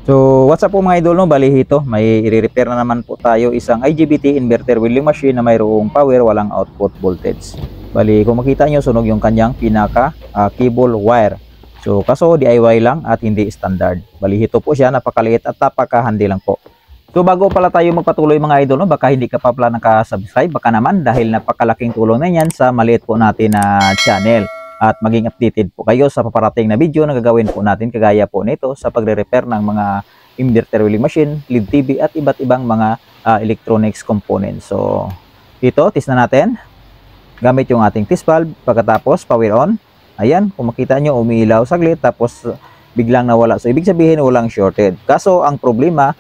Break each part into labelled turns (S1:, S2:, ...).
S1: So, what's up po mga idol, no? Bali ito, may i-repair na naman po tayo isang IGBT inverter wheeling machine na mayroong power, walang output voltage. Bali, kung makita nyo, sunog yung kanyang pinaka cable wire. So, kaso DIY lang at hindi standard. Bali, ito po siya, napakaliit at napakahandi lang po. So, bago pala tayo magpatuloy mga idol, no? Baka hindi ka pa pala nakasubscribe, baka naman dahil napakalaking tulong na yan sa maliit po natin na channel. At maging updated po kayo sa paparating na video na gagawin po natin kagaya po nito sa pagre-repair ng mga inverter wheeling machine, LED TV at iba't ibang mga electronics components. So, dito, test na natin. Gamit yung ating test valve, pagkatapos power on. Ayan, kung makita nyo, umiilaw saglit, tapos biglang nawala. So, ibig sabihin walang shorted. Kaso, ang problema,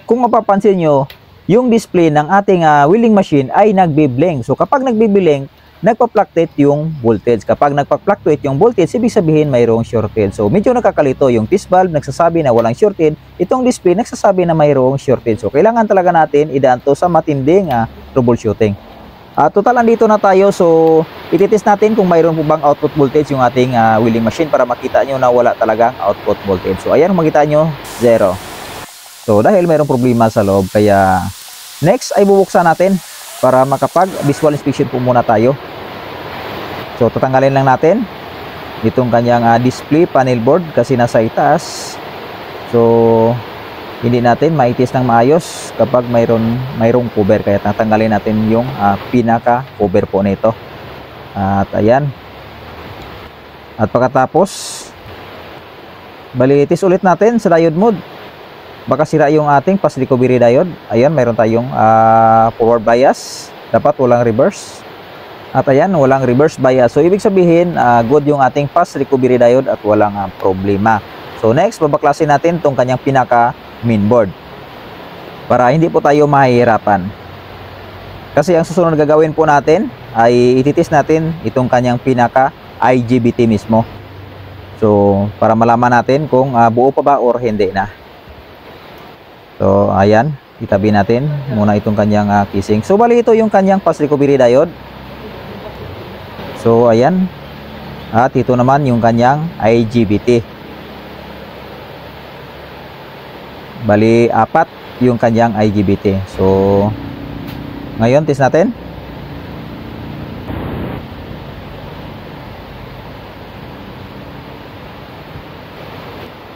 S1: kung mapapansin nyo, yung display ng ating wheeling machine ay nagbi-blink. So, kapag nagbi-blink, nagpa-fluctuate yung voltage. Kapag nagpa-fluctuate yung voltage, ibig sabihin mayroong shorted. So, medyo nakakalito. Yung test valve nagsasabi na walang shorted. Itong display nagsasabi na mayroong shorted. So, kailangan talaga natin idaan to sa matinding troubleshooting. Total, andito na tayo. So, ititest natin kung mayroon po bang output voltage yung ating wheeling machine para makita nyo na wala talagang output voltage. So, ayan, makita nyo, 0. So, dahil mayroong problema sa loob, kaya next ay bubuksan natin para makapag-visual inspection po muna tayo. So, tatanggalin lang natin itong kanyang display panel board kasi nasa itaas. So, hindi natin maitis ng maayos kapag mayroong cover. Kaya tatanggalin natin yung pinaka cover po nito. At ayan. At pagkatapos, balitis ulit natin sa diode mode. Baka sira yung ating fast recovery diode. Ayan, mayroon tayong forward bias. Dapat walang reverse. At ayan, walang reverse bias. So, ibig sabihin, good yung ating fast recovery diode at walang problema. So, next, babaklasin natin itong kanyang pinaka mainboard. Para hindi po tayo mahihirapan. Kasi ang susunod na gagawin po natin ay ititest natin itong kanyang pinaka IGBT mismo. So, para malaman natin kung buo pa ba or hindi na. So, ayan, itabi natin muna itong kanyang casing. So, bali ito yung kanyang fast recovery diode. So, ayan. At ito naman yung kanyang IGBT. Bali, 4 yung kanyang IGBT. So, ngayon, test natin.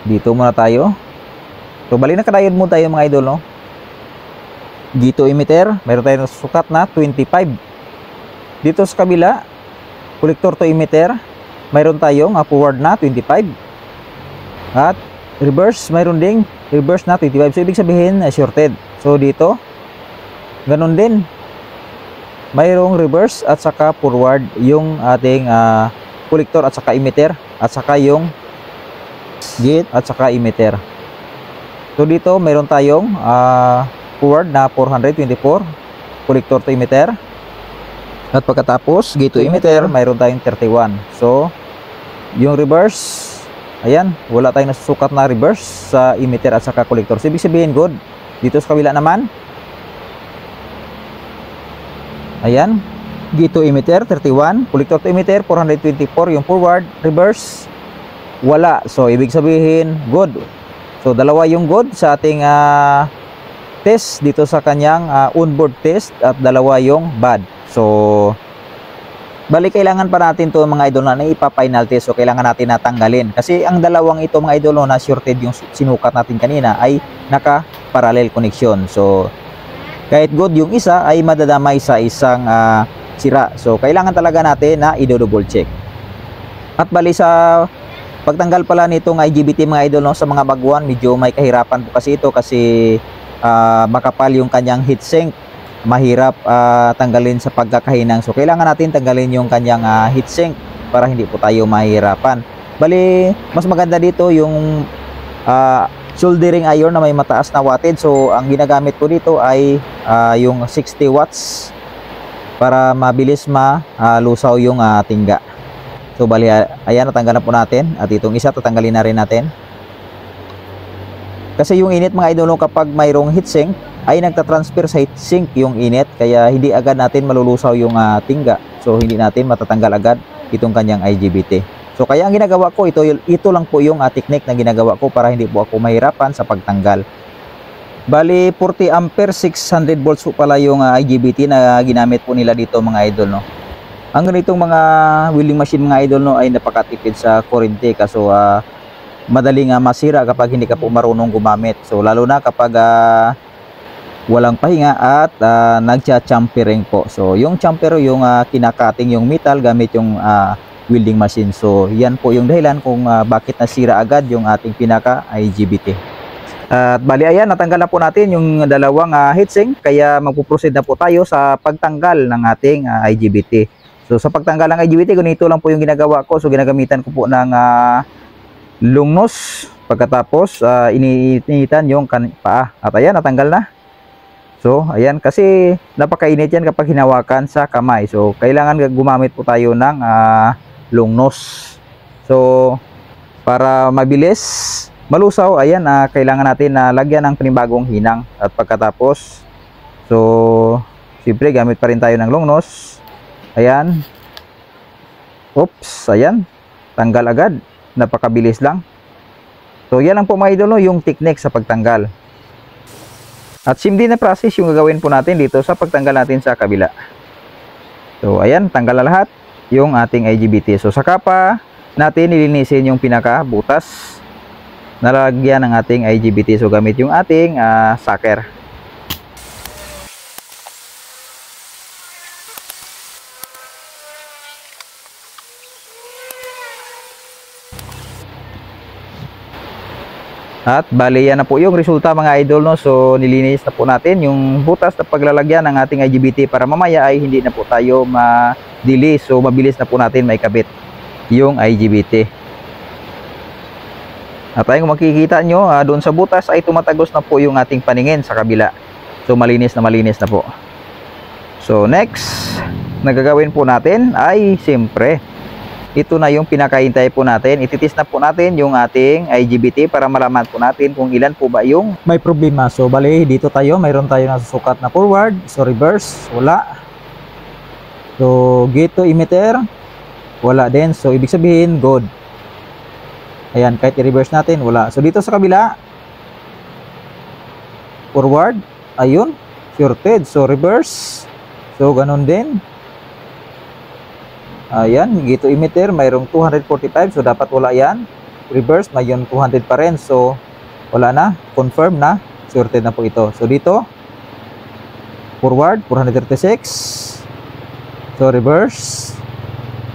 S1: Dito muna tayo. So, bali nakadiode mo tayo mga idol, no? Dito emitter, mayroon tayong sukat na 25. Dito sa kabila, collector to emitter, mayroon tayong forward na 25. At reverse, mayroon ding reverse na 25. So, ibig sabihin, shorted. So, dito, ganun din. Mayroong reverse at saka forward yung ating collector at saka emitter. At saka yung gate at saka emitter. So, dito, mayroon tayong forward na 424, collector to emitter. At pagkatapos, gate to emitter, mayroon tayong 31. So, yung reverse, ayan, wala tayong nasusukat na reverse sa emitter at saka collector. So, ibig sabihin, good. Dito sa kabila naman, ayan, gate to emitter, 31, collector to emitter, 424, yung forward, reverse, wala. So, ibig sabihin, good. So, dalawa yung good sa ating test dito sa kanyang onboard test at dalawa yung bad. So, balik kailangan pa natin to mga idol na ipa-final test. So, kailangan natin natanggalin. Kasi ang dalawang ito mga idol na shorted yung sinukat natin kanina ay naka-parallel connection. So, kahit good yung isa ay madadamay sa isang sira. So, kailangan talaga natin na i-double check. At bali sa pagtanggal pala nitong IGBT mga idol, no, sa mga baguhan, medyo may kahirapan po kasi ito kasi makapal yung kanyang heatsink. Mahirap tanggalin sa pagkakahinang. So, kailangan natin tanggalin yung kanyang heatsink para hindi po tayo mahirapan. Bali, mas maganda dito yung soldering iron na may mataas na wattage. So, ang ginagamit ko dito ay yung 60 watts para mabilis malusaw yung tingga. So, bali, ayan, natanggalan po natin. At itong isa, tatanggalin na rin natin. Kasi yung init mga idol, kapag mayroong heatsink, ay nagtatransfer sa heatsink yung init. Kaya hindi agad natin malulusaw yung tingga. So, hindi natin matatanggal agad itong kanyang IGBT. So kaya ang ginagawa ko, ito lang po yung technique na ginagawa ko para hindi po ako mahirapan sa pagtanggal. Bali 40 ampere 600 volts po pala yung IGBT na ginamit po nila dito mga idol, no. Ang ganitong mga welding machine mga idol, no, ay napakatipid sa kuryente, kaso madaling masira kapag hindi ka po marunong gumamit. So lalo na kapag walang pahinga at nagcha-champering po. So yung champer yung kinakating yung metal gamit yung welding machine. So yan po yung dahilan kung bakit nasira agad yung ating pinaka IGBT. At bali ayan, natanggal na po natin yung dalawang heatsink, kaya magpo-proceed na po tayo sa pagtanggal ng ating IGBT. So sa pagtanggal ng IGBT, ganito lang po yung ginagawa ko. So ginagamitan ko po ng long nose, pagkatapos iniinitan yung paa. At ayan, natanggal na. So ayan, kasi napakainit yan kapag hinawakan sa kamay. So kailangan gumamit po tayo ng long nose. So para mabilis malusaw, ayan, kailangan natin na lagyan ng panibagong hinang. At pagkatapos, so siyempre gamit pa rin tayo ng long nose. Ayan, oops, ayan, tanggal agad, napakabilis lang. So yan lang po mga idol, yung technique sa pagtanggal. At same din na process yung gagawin po natin dito sa pagtanggal natin sa kabila. So ayan, tanggal na lahat yung ating IGBT. So saka pa natin nilinisin yung pinaka butas nalagyan ng ating IGBT. So gamit yung ating sucker. At bali yan na po yung resulta mga idol, no. So nilinis na po natin yung butas na paglalagyan ng ating IGBT para mamaya ay hindi na po tayo ma-delay. So mabilis na po natin maikabit yung IGBT. At ayun, kung makikita nyo, doon sa butas ay tumatagos na po yung ating paningin sa kabila. So malinis na po. So next na gagawin po natin ay siyempre ito na yung pinakahintay po natin. Ititis na po natin yung ating IGBT para malaman po natin kung ilan po ba yung may problema. So bali dito tayo, mayroon tayo nasusukat na forward, so reverse, wala. So gate to emitter, wala din. So ibig sabihin good. Ayan, kahit i-reverse natin, wala. So dito sa kabila, forward, ayun, shorted. So reverse, so ganun din. Ayan, gate to emitter, mayroong 245, so dapat wala yan. Reverse, mayroong 200 pa rin, so wala na, confirm na, shorted na po ito. So dito, forward, 436. So reverse,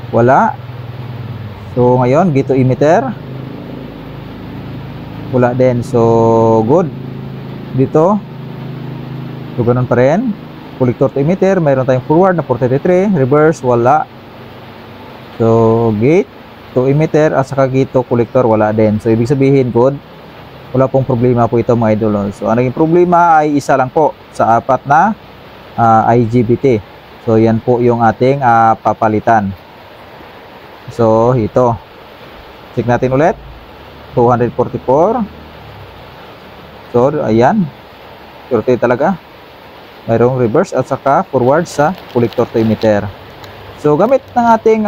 S1: wala. So ngayon, gate to emitter, wala din. So good dito, so ganun pa rin. Collector to emitter, mayroon tayong forward na 433, reverse wala. So gate to emitter at saka gate to collector, wala din. So ibig sabihin good, wala pong problema po ito mga idol. So ang naging problema ay isa lang po sa apat na IGBT. So yan po yung ating papalitan. So ito, check natin ulit. 244. So ayan, shorted talaga. Mayroong reverse at saka forward sa collector to emitter. So gamit ng ating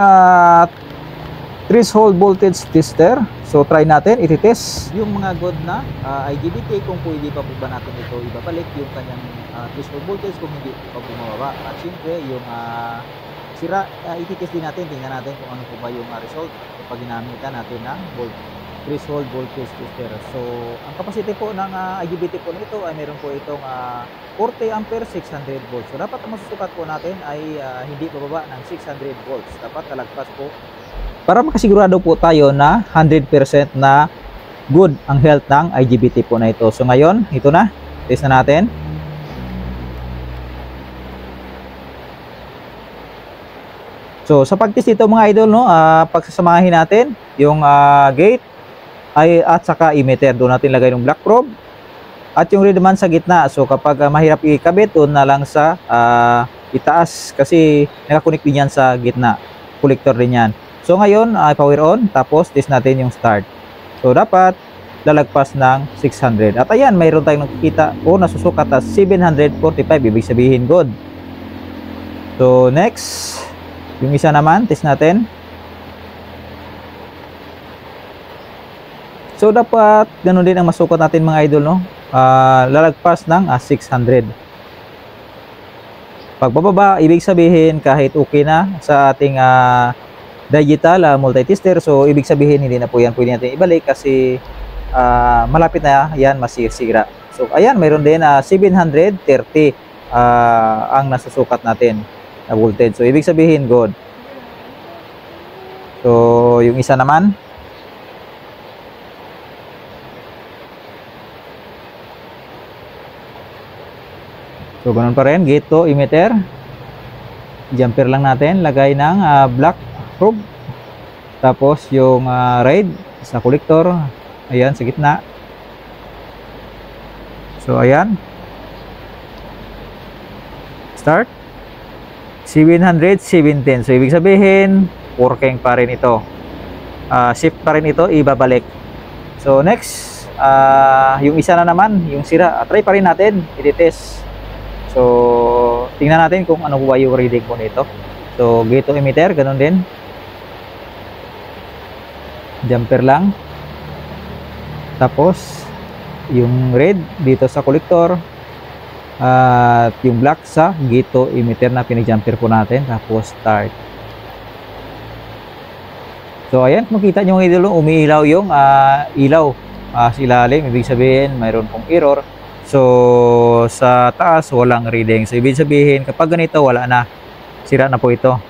S1: threshold voltage tester, so try natin ititest yung mga good na IGBT kung pwede pa po ba natin ito ibabalik yung kanyang threshold voltage kung hindi pa bumababa. At siyempre yung sira, ititest din natin, tingnan natin kung ano po ba yung result kapag ginamitan natin ng threshold voltage tester. So ang capacity po ng IGBT po nito ay meron po itong 40 ampere 600 volts. So dapat ang masusukat po natin ay hindi bababa ng 600 volts. Dapat talagpas po para makasigurado po tayo na 100% na good ang health ng IGBT po na ito. So ngayon, ito na, test na natin. So sa pagtest dito mga idol, no, pagsasamahin natin yung gate at saka emitter, doon natin lagay yung black probe at yung red man sa gitna. So kapag mahirap ikabit, doon na lang sa itaas kasi nakakunik din yan sa gitna, collector din yan. So ngayon power on, tapos test natin yung start. So dapat lalagpas ng 600 at ayan, mayroon tayong nakikita o nasusukat as 745, ibig sabihin good. So next, yung isa naman test natin. So dapat ganun din ang masukat natin mga idol, no? Lalagpas ng 600. Pagbababa, ibig sabihin kahit okay na sa ating digital multi-tester, so ibig sabihin hindi na po yan pwede natin ibalik kasi malapit na yan masisira. So ayan, mayroon din 730 ang nasusukat natin na voltage. So ibig sabihin good. So yung isa naman, so ganun pa rin, gate to emitter. Jumper lang natin, lagay ng black probe. Tapos yung raid sa collector, ayan sa gitna. So ayan. Start. 700, 710. So ibig sabihin, working pa rin ito. Shift pa rin ito, ibabalik. So next, yung isa na naman, yung sira. Try pa rin natin, i-test. So, tingnan natin kung ano ba yung reading po nito. So, gate to emitter, ganun din. Jumper lang. Tapos, yung red dito sa collector. At yung black sa gate to emitter na pinijumper po natin. Tapos, start. So, ayan, makita nyo ngayon umiilaw yung ilaw sa ilalim. Ibig sabihin, mayroon pong error. So, sa taas, walang reading. So, ibig sabihin, kapag ganito, wala na. Sira na po ito.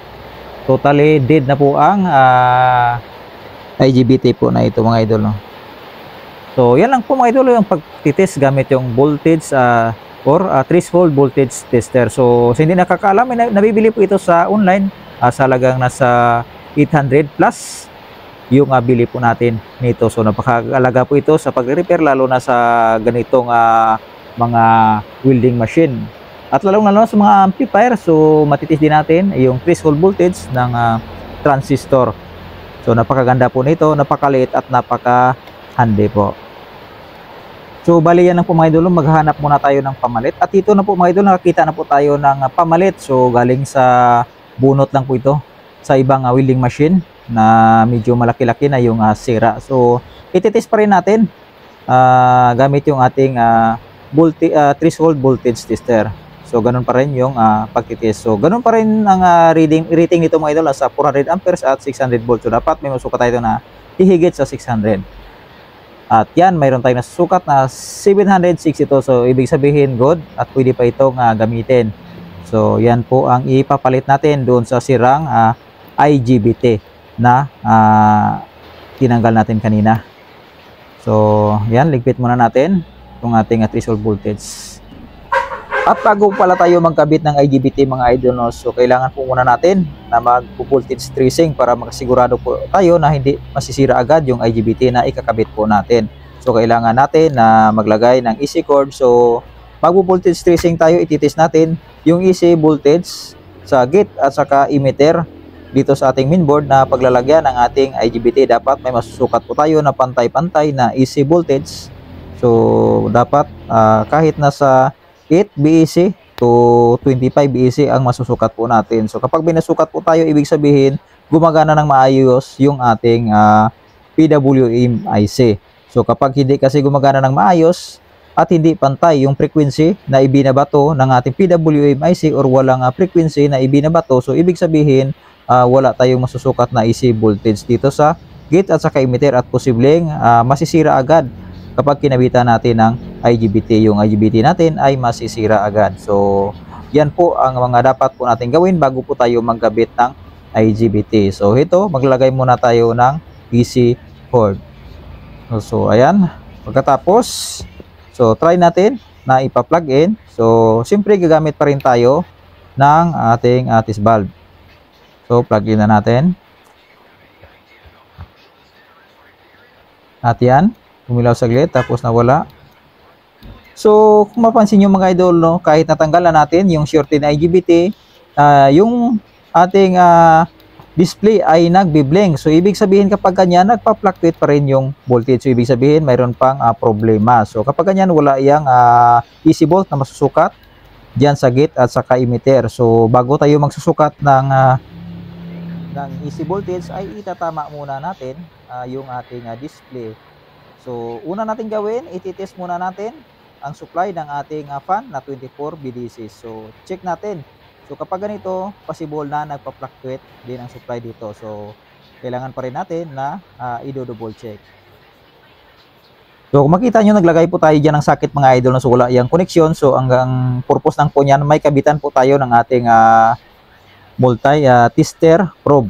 S1: Totally dead na po ang IGBT po na ito, mga idol. No? So, yan lang po, mga idol, yung pagtitest gamit yung voltage or threshold voltage tester. So, hindi nakakaalam, nabibili po ito sa online. Sa halagang nasa 800 plus yung bili po natin nito. So napakahalaga po ito sa pagre-repair, lalo na sa ganitong mga welding machine at lalo sa mga amplifier. So matitis din natin yung threshold voltage ng transistor. So napakaganda po nito, napakaliit at napaka-handy po. So bali yan na po mga idol, maghanap muna tayo ng pamalit. At ito na po mga idol, nakakita na po tayo ng pamalit. So galing sa bunot lang po ito sa ibang welding machine na medyo malaki-laki na yung sira. So ititest pa rin natin gamit yung ating threshold voltage tester. So ganun pa rin yung pagtitest. So ganun pa rin ang rating nito mga idol sa 400 amperes at 600 volts. So dapat may masukat tayo na hihigit sa 600. At yan, mayroon tayong nasusukat na 762. So ibig sabihin good at pwede pa itong gamitin. So yan po ang ipapalit natin doon sa sirang IGBT na tinanggal natin kanina. So yan, ligpit muna natin itong ating threshold voltage. At bago pala tayo magkabit ng IGBT mga idol, no, so kailangan po muna natin na mag-voltage tracing para makasigurado po tayo na hindi masisira agad yung IGBT na ikakabit po natin. So kailangan natin na maglagay ng EC cord. So mag-voltage tracing tayo, ititest natin yung EC voltage sa gate at saka emitter dito sa ating mainboard na paglalagyan ng ating IGBT. Dapat may masusukat po tayo na pantay-pantay na EC voltage. So dapat kahit nasa 8 BEC to 25 BEC ang masusukat po natin. So kapag binasukat po tayo, ibig sabihin gumagana ng maayos yung ating PWM IC. So kapag hindi kasi gumagana ng maayos at hindi pantay yung frequency na ibinabato ng ating PWM IC or walang frequency na ibinabato, so ibig sabihin wala tayong masusukat na EC voltage dito sa gate at saka emitter at posibleng masisira agad kapag kinabitan natin ng IGBT. Yung IGBT natin ay masisira agad. So yan po ang mga dapat po natin gawin bago po tayo magkabit ng IGBT. So ito, maglalagay muna tayo ng EC cord. So ayan, pagkatapos, so try natin na ipa-plug in. So siyempre gagamit pa rin tayo ng ating test valve. So, plug in na natin. At yan, umilaw saglit, tapos nawala. So, kung mapansin nyo mga idol, no, kahit natanggalan natin yung shorty na IGBT, yung ating display ay nagbi-blink. So, ibig sabihin kapag ganyan, nagpa-fluctuate pa rin yung voltage. So, ibig sabihin, mayroon pang problema. So, kapag ganyan, wala yung EC volt na masusukat dyan sa gate at saka emitter. So, bago tayo magsusukat ng EC voltage ay itatama muna natin yung ating display. So una natin gawin, ititest muna natin ang supply ng ating fan na 24 BDC. So check natin. So kapag ganito, possible na nagpa-fluctuate din ang supply dito. So kailangan pa rin natin na i-double check. So kung makita nyo, naglagay po tayo dyan ng socket mga idol na sula yung connection. So ang purpose ng po niyan, may kabitan po tayo ng ating multi-tester probe.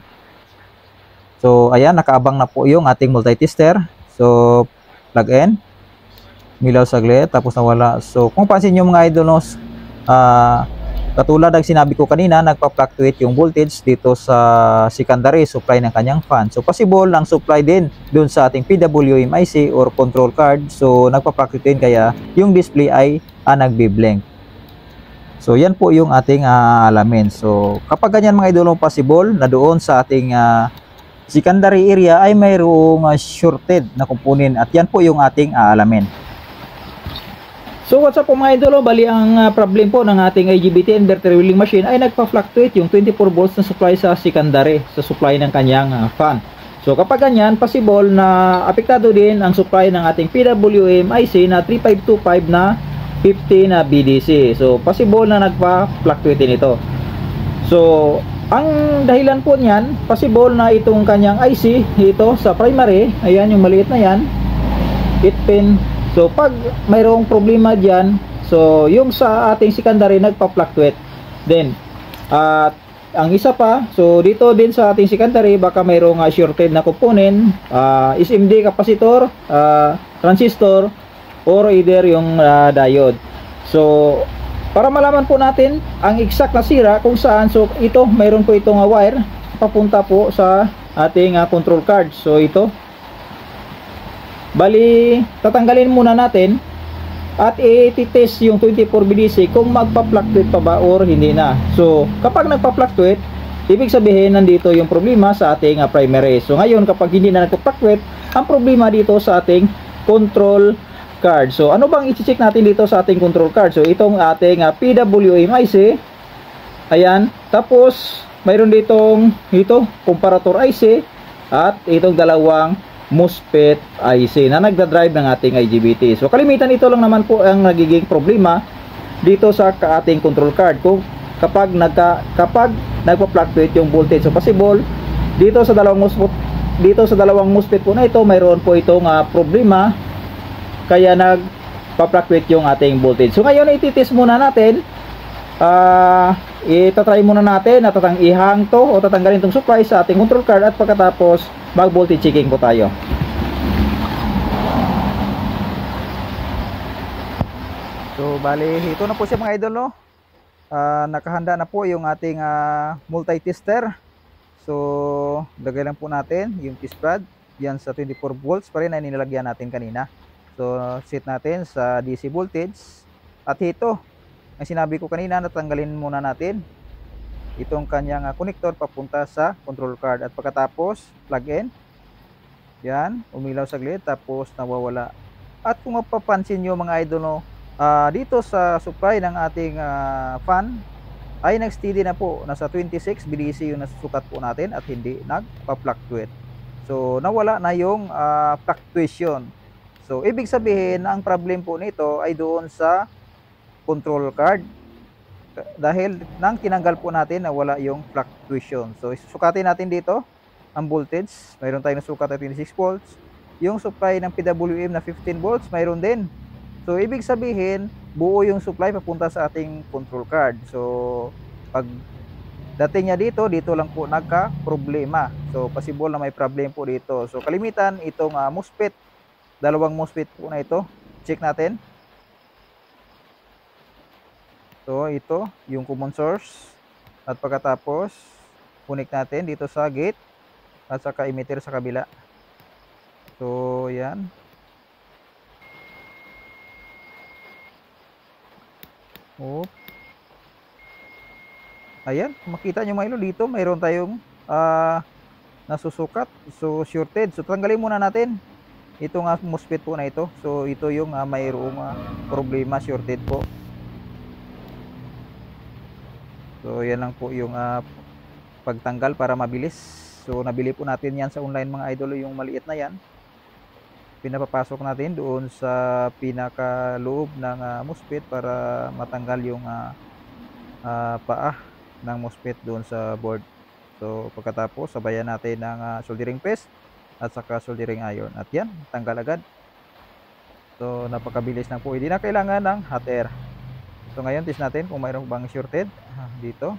S1: So ayan, nakaabang na po yung ating multi-tester. So plug in, milaw saglit, tapos nawala. So kung pansin nyo mga idol, no, katulad ng sinabi ko kanina, nagpa-fluctuate yung voltage dito sa secondary supply ng kanyang fan. So possible ang supply din dun sa ating PWM IC or control card. So nagpa-fluctuate kaya yung display ay nagbi-blank. So yan po yung ating alamin. So kapag ganyan mga idol, possible na doon sa ating secondary area ay mayroong shorted na component, at yan po yung ating alamin. So what's up po mga idol, bali ang problem po ng ating IGBT inverter wheeling machine ay nagpa-fluctuate yung 24 volts na supply sa secondary, sa supply ng kanyang fan. So kapag ganyan, possible na apektado din ang supply ng ating PWM IC na 3525 na 50 na BDC. So possible na nagpa-fluctuate din ito. So ang dahilan po niyan, possible na itong kanyang IC ito sa primary, ayan yung maliit na yan, 8 pin. So pag mayroong problema diyan, so yung sa ating secondary nagpa-fluctuate din. At ang isa pa, so dito din sa ating secondary baka mayroong shorted na component, SMD capacitor, transistor, or either yung diode. So para malaman po natin ang exact na sira kung saan, so ito mayroon po itong wire papunta po sa ating control card. So ito, bali tatanggalin muna natin at i-test yung 24 BDC kung magpa-fluctuate pa ba or hindi na. So kapag nagpa-fluctuate, ibig sabihin nandito yung problema sa ating primary. So ngayon kapag hindi na nagpa-fluctuate, ang problema dito sa ating control card. So ano bang i-check natin dito sa ating control card? So itong ating PWM IC, ayan, tapos mayroon ditong comparator IC at itong dalawang MOSFET IC na nagda-drive ng ating IGBT. So kalimitan ito lang naman po ang nagiging problema dito sa ating control card kung kapag nagpa-fluctuate yung voltage. So possible dito sa dalawang MOSFET po na ito, mayroon po itong problema kaya nagpa-fluctuate yung ating voltage. So ngayon i-test muna natin, itatry muna natin at ihang to o tatanggalin itong supply sa ating control card at pagkatapos mag voltage checking po tayo. So bali ito na po siya mga idol, no? Nakahanda na po yung ating multi-tester. So lagay lang po natin yung test pad yan sa 24 volts pa rin na nilagyan natin kanina. So set natin sa DC voltage. At ito, ang sinabi ko kanina, natanggalin muna natin itong kanyang connector papunta sa control card. At pagkatapos plug in, yan, umilaw saglit, tapos nawawala. At kung mapapansin nyo mga idol, no, dito sa supply ng ating fan ay nag-steady na po, nasa 26 BDC yung nasusukat po natin at hindi nagpa-fluctuate. So nawala na yung fluctuation. So ibig sabihin na ang problem po nito ay doon sa control card, dahil nang tinanggal po natin na wala yung fluctuation. So sukatin natin dito ang voltage, mayroon tayong nasukat na 26 volts. Yung supply ng PWM na 15 volts, mayroon din. So ibig sabihin buo yung supply papunta sa ating control card. So pag dating niya dito lang po nagka-problema. So possible na may problem po dito. So kalimitan itong MOSFET, dalawang MOSFET po na ito, check natin. So ito yung common source, at pagkatapos connect natin dito sa gate at saka emitter sa kabila. So yan. Ayan, makita nyo mga ilo dito, mayroon tayong nasusukat. So shorted. So tanggalin muna natin itong MOSFET po na ito. So ito yung mayroong problema, shorted po. So yan lang po yung pagtanggal para mabilis. So nabili po natin yan sa online mga idol, yung maliit na yan. pinapapasok natin doon sa pinakaloob ng MOSFET para matanggal yung paa ng MOSFET doon sa board. So pagkatapos sabayan natin ng soldering paste at saka soldering iron, at yan, tanggal agad. So napakabilis lang po, hindi na kailangan ng hot air. So ngayon test natin kung mayroon bang shorted dito.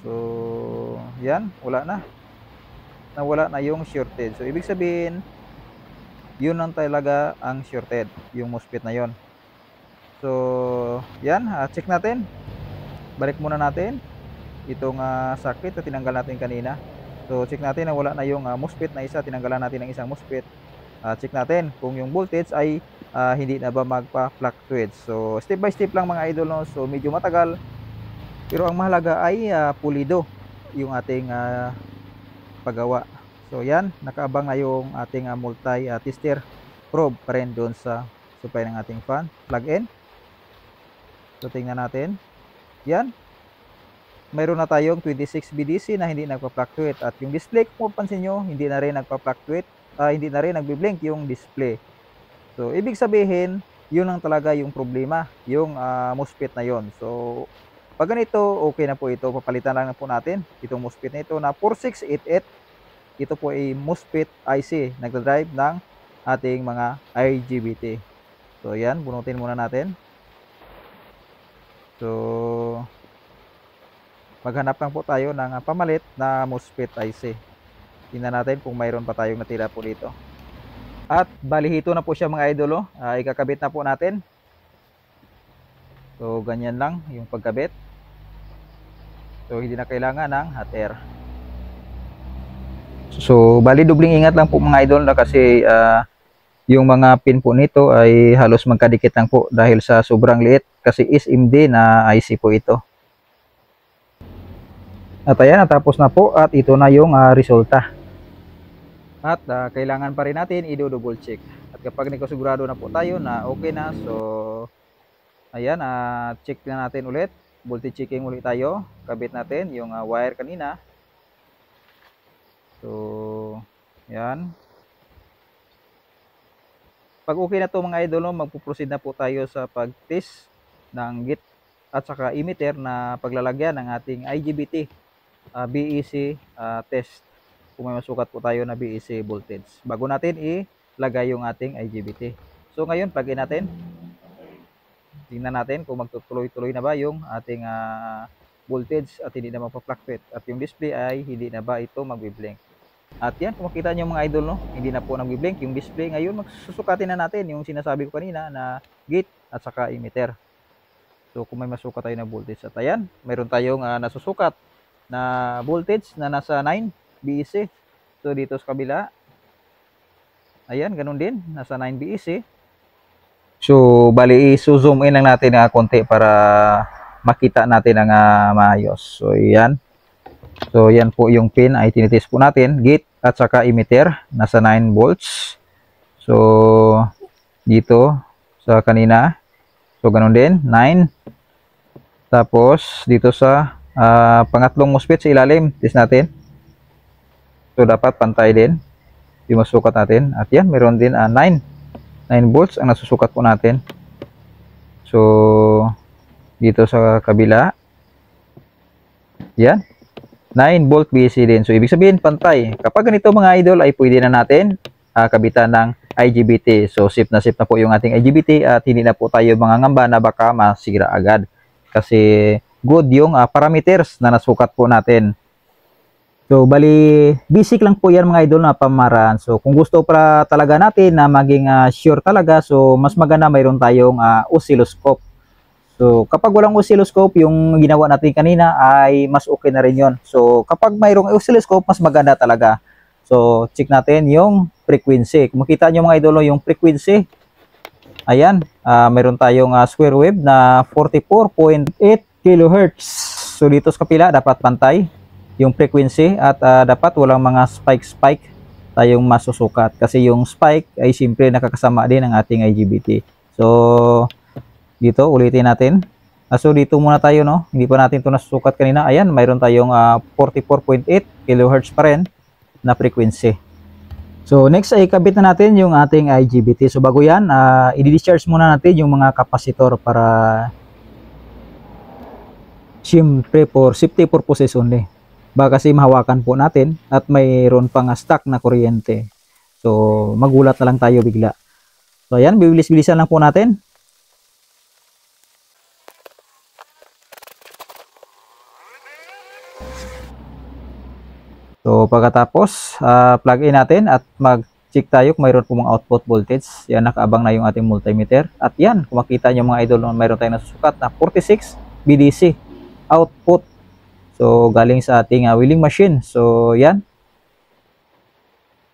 S1: So yan, wala na, nawala na yung shorted. So ibig sabihin yun lang talaga ang shorted, yung MOSFET na yon. So yan, check natin, balik muna natin itong socket na tinanggal natin kanina. So check natin na wala na yung MOSFET na isa, tinanggalan natin ng isang MOSFET. Check natin kung yung voltage ay hindi na ba magpa-fluctuate. So step by step lang mga idol, no? So medyo matagal, pero ang mahalaga ay pulido yung ating paggawa. So yan, nakaabang na yung ating multi-tester probe pa rin doon sa supply ng ating fan. Plug in. So tingnan natin. Yan, mayroon na tayong 26 BDC na hindi nagpa-fluctuate, at yung display, kung mapansin nyo, hindi na rin nagpa-fluctuate, hindi na rin nagbi-blink yung display. So ibig sabihin, yun lang talaga yung problema, yung MOSFET na yon. So pag ganito, okay na po ito. Papalitan lang na po natin itong MOSFET na ito na 4688. Ito po ay MOSFET IC, nagdadrive ng ating mga IGBT. So yan, bunutin muna natin. So maghanap lang po tayo ng pamalit na MOSFET IC. Tingnan natin kung mayroon pa tayong natira po dito. At balihito na po siya mga idolo. Ikakabit na po natin. So ganyan lang yung pagkabit. So hindi na kailangan ng hot air. So bali dubling ingat lang po mga idol, na kasi yung mga pin po nito ay halos magkadikit lang po dahil sa sobrang liit, kasi SMD na IC po ito. At ayan, natapos na po, at ito na yung resulta. At kailangan pa rin natin i-double check. At kapag nakasigurado na po tayo na okay na, so ayan, check na natin ulit. Voltage checking ulit tayo. Kabit natin yung wire kanina. So yan. Pag okay na to mga idol, magpo-proceed na po tayo sa pag-test ng gate at saka emitter na paglalagyan ng ating IGBT BEC test. Kung may masukat po tayo na BEC voltage bago natin ilagay yung ating IGBT. So ngayon, plug in natin. Tingnan natin kung magtutuloy-tuloy na ba yung ating voltage at hindi na magpa-fluctuate, at yung display ay hindi na ba ito magbi-blink. At yan, kung makita nyo mga idol, no, hindi na po nagbi-blink yung display. Ngayon, magsusukatin na natin yung sinasabi ko kanina na gate at saka emitter. So kung may masukat tayo na voltage, at ayan, mayroon tayong nasusukat na voltage na nasa 9 BEC. So dito sa kabila, ayan, ganun din, nasa 9 BEC. So bali, i-zoom in lang natin konti para makita natin ang maayos. So yan. So yan po yung pin ay tinitest po natin, gate at saka emitter, nasa 9 volts. So dito sa kanina, so ganun din, 9. Tapos dito sa pangatlong MOSFET sa ilalim, test natin. So dapat pantay din yung masukat natin. At yan, meron din 9 volts ang nasusukat po natin. So dito sa kabila, yan, 9 volt BEC din. So ibig sabihin pantay. Kapag ganito mga idol, ay pwede na natin kabitan ng IGBT. So safe na po yung ating IGBT, at hindi na po tayo mangangamba na baka masira agad, kasi good yung parameters na nasukat po natin. So bali, basic lang po yan mga idol na pamaraan. So kung gusto para talaga natin na maging sure talaga, so mas maganda mayroon tayong oscilloscope. So kapag walang oscilloscope, yung ginawa natin kanina ay mas okay na rin yon. So kapag mayroong oscilloscope, mas maganda talaga. So check natin yung frequency. Kung makita nyo mga idol yung frequency, ayan, mayroon tayong square wave na 44.8 kHz. So dito sa kapila dapat pantay yung frequency, at dapat walang mga spike tayong masusukat, kasi yung spike ay siyempre nakakasama din ng ating IGBT. So dito ulitin natin. So dito muna tayo, no, hindi pa natin ito nasusukat kanina. Ayan, mayroon tayong 44.8 kHz pa rin na frequency. So next ay kabit na natin yung ating IGBT. So bago yan, i-discharge muna natin yung mga kapasitor para siyempre for safety purposes only. Baka kasi mahawakan po natin at mayroon pang stock na kuryente. So magulat na lang tayo bigla. So ayan, bibilis-bilisan lang po natin. So pagkatapos, plug in natin at mag-check tayo kung mayroon po mga output voltage. Yan, nakaabang na yung ating multimeter. At yan, kung makita nyo mga idol, mayroon tayong nasusukat na 46 VDC output. So galing sa ating wheeling machine. So yan.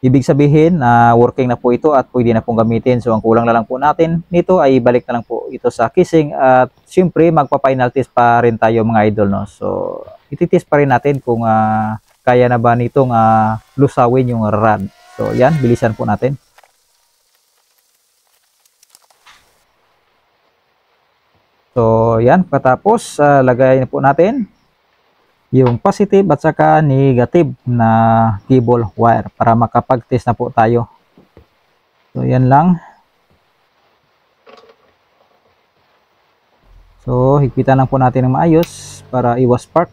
S1: Ibig sabihin na working na po ito at pwede na pong gamitin. So ang kulang na lang po natin nito ay balik na lang po ito sa casing. At siyempre magpa-final test pa rin tayo mga idol. No? So ititest pa rin natin kung kaya na ba nitong lusawin yung rod. So yan, bilisan po natin. So yan, patapos lagay na po natin yung positive at saka negative na cable wire para makapag-test na po tayo. So yan lang. So higpitan lang po natin ng maayos para iwas spark.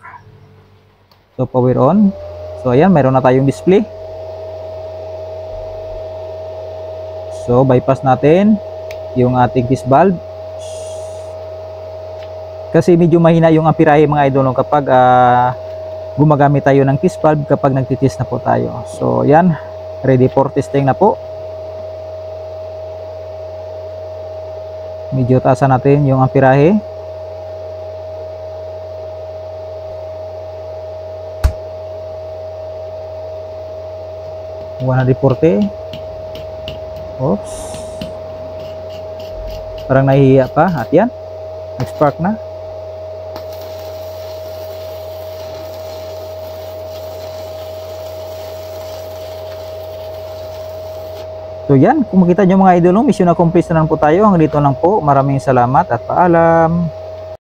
S1: So power on. So ayan, mayroon na tayong display. So bypass natin yung ating kiss valve. Kasi medyo mahina yung amperahe mga idol kapag gumagamit tayo ng kiss valve kapag nagtitis na po tayo. So ayan, ready for testing na po. Medyo taasan natin yung amperahe. $140. Oops. Parang nahihiya pa. At yan, nag-spark na. So yan, kung makita nyo mga idol, mission accomplished na lang po tayo. Hanggang dito lang po. Maraming salamat at paalam.